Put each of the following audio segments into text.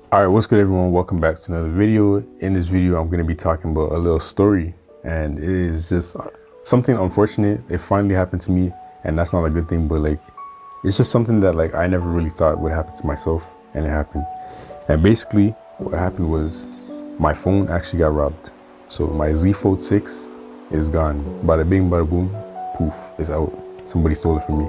All right, what's good, everyone? Welcome back to another video. In this video, I'm going to be talking about a little story, and it is just something unfortunate. It finally happened to me, and that's not a good thing, but like, it's just something that like I never really thought would happen to myself, and it happened. And basically, what happened was my phone actually got robbed. So my Z Fold 6 is gone. Bada bing, bada boom, poof, it's out. Somebody stole it from me.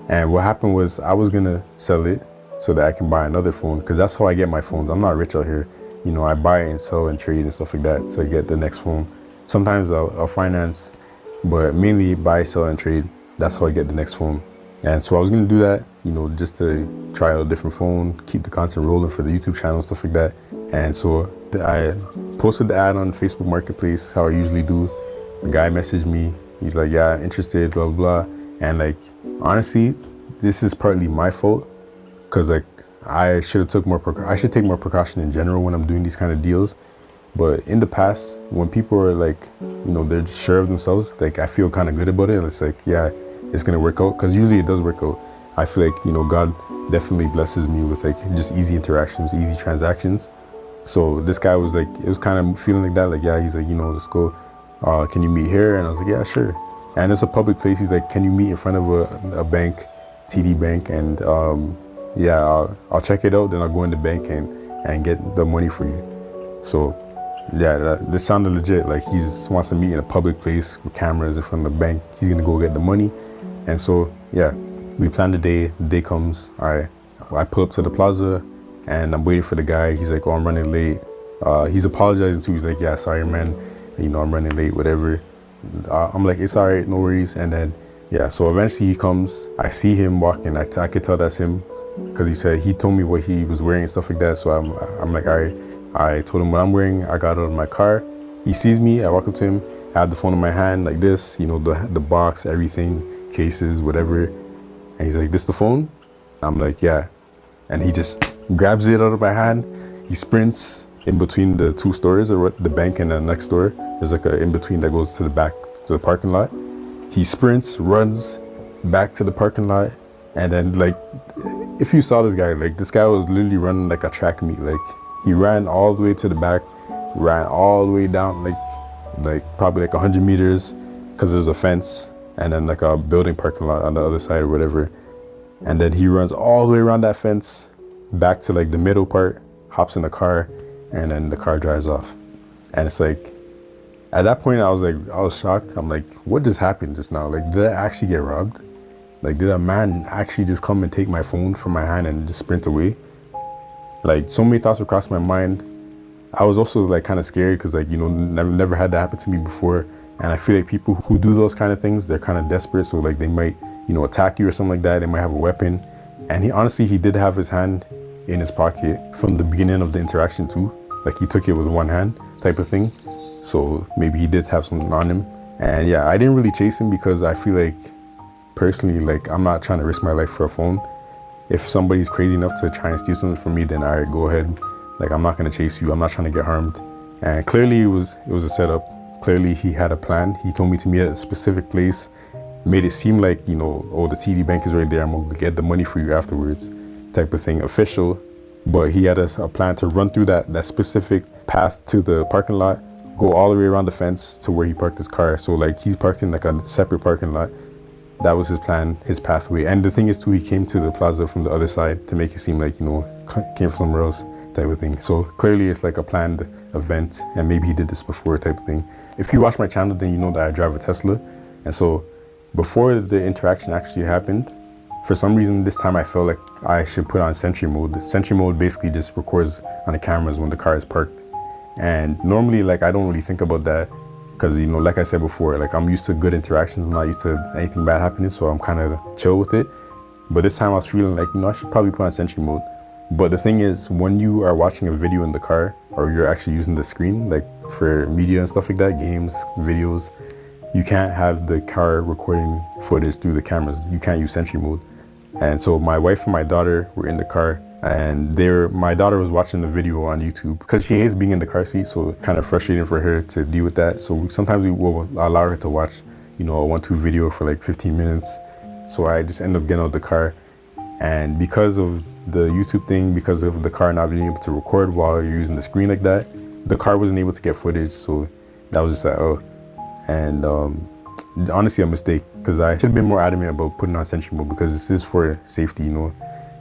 And what happened was I was gonna sell it so that I can buy another phone, because that's how I get my phones. I'm not rich out here. You know, I buy and sell and trade and stuff like that to get the next phone. Sometimes I'll finance, but mainly buy, sell, and trade. That's how I get the next phone. And so I was gonna do that, you know, just to try out a different phone, keep the content rolling for the YouTube channel, stuff like that. And so I posted the ad on Facebook Marketplace, how I usually do. The guy messaged me. He's like, yeah, interested, blah, blah, blah. And like, honestly, this is partly my fault, because like I should have took more I should take more precaution in general when I'm doing these kind of deals. But in the past, when people are like, you know, they're just sure of themselves, like I feel kind of good about it. It's like, yeah, it's gonna work out, because usually it does work out. I feel like, you know, God definitely blesses me with like just easy interactions, easy transactions. So this guy was like, it was kind of feeling like that, like, yeah, he's like, you know, let's go, can you meet here? And I was like, yeah, sure. And it's a public place. He's like, can you meet in front of a bank, TD Bank, and yeah, I'll check it out, then I'll go in the bank and get the money for you. So yeah, this sounded legit. Like he just wants to meet in a public place with cameras in front of the bank. He's gonna go get the money. And so yeah, we plan the day. The day comes. I pull up to the plaza and I'm waiting for the guy. He's like, oh, I'm running late. He's apologizing too. He's like, yeah, sorry, man. You know, I'm running late, whatever. I'm like, it's all right, no worries. And then yeah, so eventually he comes. I see him walking. I could tell that's him, because he told me what he was wearing and stuff like that. So I'm like, all right. I told him what I'm wearing. I got out of my car. He sees me. I walk up to him. I have the phone in my hand like this, you know, the box, everything, cases, whatever. And he's like, this the phone? I'm like, yeah. And he just grabs it out of my hand. He sprints in between the two stores, or the bank and the next store. There's like a in between that goes to the back to the parking lot. He sprints, runs back to the parking lot, and then like, if you saw this guy, like this guy was literally running like a track meet. Like he ran all the way to the back, ran all the way down, like probably like 100 meters, because there's a fence and then like a building parking lot on the other side or whatever. And then he runs all the way around that fence back to like the middle part, hops in the car, and then the car drives off. And it's like, at that point I was shocked. I'm like, what just happened just now? Like, did I actually get robbed? Like, did a man actually just come and take my phone from my hand and just sprint away? Like, so many thoughts would cross my mind. I was also like kind of scared, because like, you know, never had that happen to me before. And I feel like people who do those kind of things, they're kind of desperate. So like they might, you know, attack you or something like that. They might have a weapon. And he did have his hand in his pocket from the beginning of the interaction too. Like he took it with one hand type of thing. So maybe he did have something on him. And yeah, I didn't really chase him, because I feel like, personally, like I'm not trying to risk my life for a phone. If somebody's crazy enough to try and steal something from me, then all right, go ahead. Like, I'm not gonna chase you. I'm not trying to get harmed. And clearly it was a setup. Clearly he had a plan. He told me to meet at a specific place, made it seem like, you know, oh, the TD Bank is right there, I'm gonna get the money for you afterwards, type of thing, official. But he had a plan to run through that specific path to the parking lot, go all the way around the fence to where he parked his car. So like he's parked in like a separate parking lot. That was his plan, his pathway. And the thing is too, he came to the plaza from the other side to make it seem like, you know, came from somewhere else type of thing. So clearly it's like a planned event, and maybe he did this before type of thing. If you watch my channel, then you know that I drive a Tesla. And so before the interaction actually happened, for some reason this time I felt like I should put on Sentry mode. Sentry mode basically just records on the cameras when the car is parked. And normally, like, I don't really think about that, because, you know, like I said before, like I'm used to good interactions. I'm not used to anything bad happening, so I'm kind of chill with it. But this time I was feeling like, you know, I should probably put on Sentry mode. But the thing is, when you are watching a video in the car, or you're actually using the screen, like for media and stuff like that, games, videos, you can't have the car recording footage through the cameras. You can't use Sentry mode. And so my wife and my daughter were in the car, and my daughter was watching the video on YouTube, because she hates being in the car seat, so kind of frustrating for her to deal with that. So sometimes we will allow her to watch, you know, a 1-2 video for like 15 minutes. So I just ended up getting out of the car, and because of the YouTube thing, because of the car not being able to record while you're using the screen like that, the car wasn't able to get footage. So that was just like, oh. And honestly, a mistake, because I should have been more adamant about putting on sentry mode, because this is for safety, you know.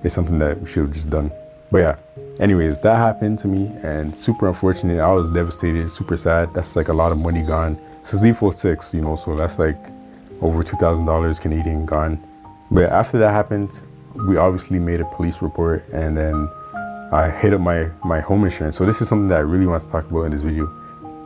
It's something that we should have just done. But yeah, anyways, that happened to me, and super unfortunate. I was devastated, super sad. That's like a lot of money gone. It's a Z46, you know, so that's like over $2,000 Canadian gone. But after that happened, we obviously made a police report, and then I hit up my home insurance. So this is something that I really want to talk about in this video.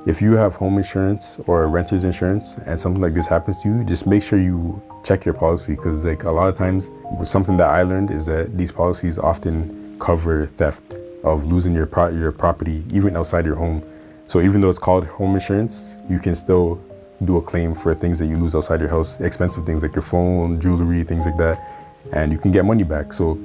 If you have home insurance or renter's insurance and something like this happens to you, just make sure you check your policy, because like a lot of times, something that I learned is that these policies often cover theft of losing your property even outside your home. So even though it's called home insurance, you can still do a claim for things that you lose outside your house, expensive things like your phone, jewelry, things like that, and you can get money back. So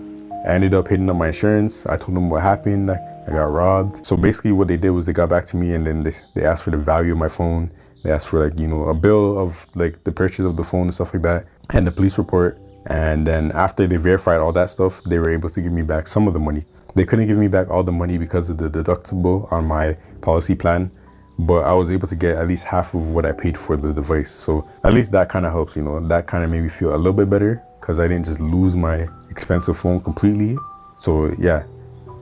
I ended up hitting up my insurance. I told them what happened. I got robbed. So basically what they did was they got back to me, and then they asked for the value of my phone. They asked for like, you know, a bill of like the purchase of the phone and stuff like that, and the police report. And then after they verified all that stuff, they were able to give me back some of the money. They couldn't give me back all the money because of the deductible on my policy plan, but I was able to get at least half of what I paid for the device. So at least that kind of helps, you know. That kind of made me feel a little bit better, because I didn't just lose my expensive phone completely. So yeah,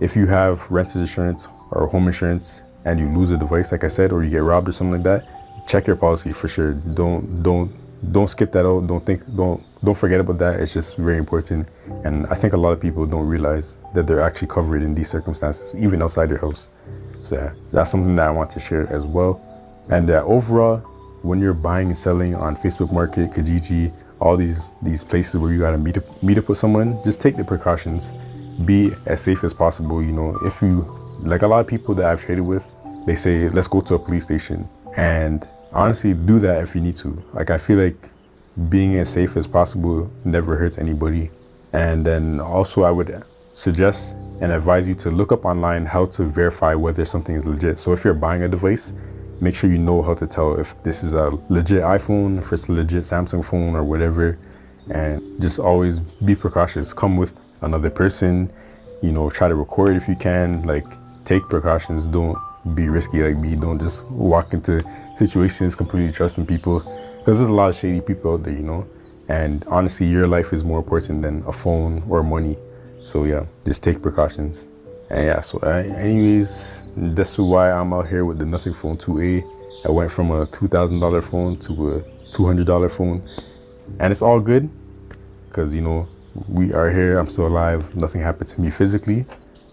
if you have renter's insurance or home insurance and you lose a device, like I said, or you get robbed or something like that, check your policy for sure. Don't skip that out. Don't forget about that. It's just very important. And I think a lot of people don't realize that they're actually covered in these circumstances, even outside their house. So yeah, that's something that I want to share as well. And overall, when you're buying and selling on Facebook Market, Kijiji, all these places where you gotta meet up with someone, just take the precautions. Be as safe as possible. You know, if you, like a lot of people that I've traded with, they say, let's go to a police station. And honestly, do that if you need to. Like, I feel like being as safe as possible never hurts anybody. And then also I would suggest and advise you to look up online how to verify whether something is legit. So if you're buying a device, make sure you know how to tell if this is a legit iPhone, if it's a legit Samsung phone or whatever. And just always be precautious. Come with another person, you know, try to record if you can. Like, take precautions. Don't be risky like me. Don't just walk into situations completely trusting people, because there's a lot of shady people out there, you know. And honestly, your life is more important than a phone or money. So yeah, just take precautions. And yeah, so anyways, this is why I'm out here with the Nothing Phone 2A. I went from a $2,000 phone to a $200 phone, and it's all good, because, you know, we are here. I'm still alive. Nothing happened to me physically,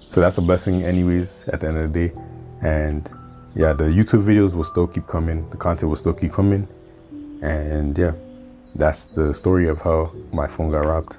so that's a blessing anyways at the end of the day. And yeah, the YouTube videos will still keep coming. The content will still keep coming. And yeah, that's the story of how my phone got robbed.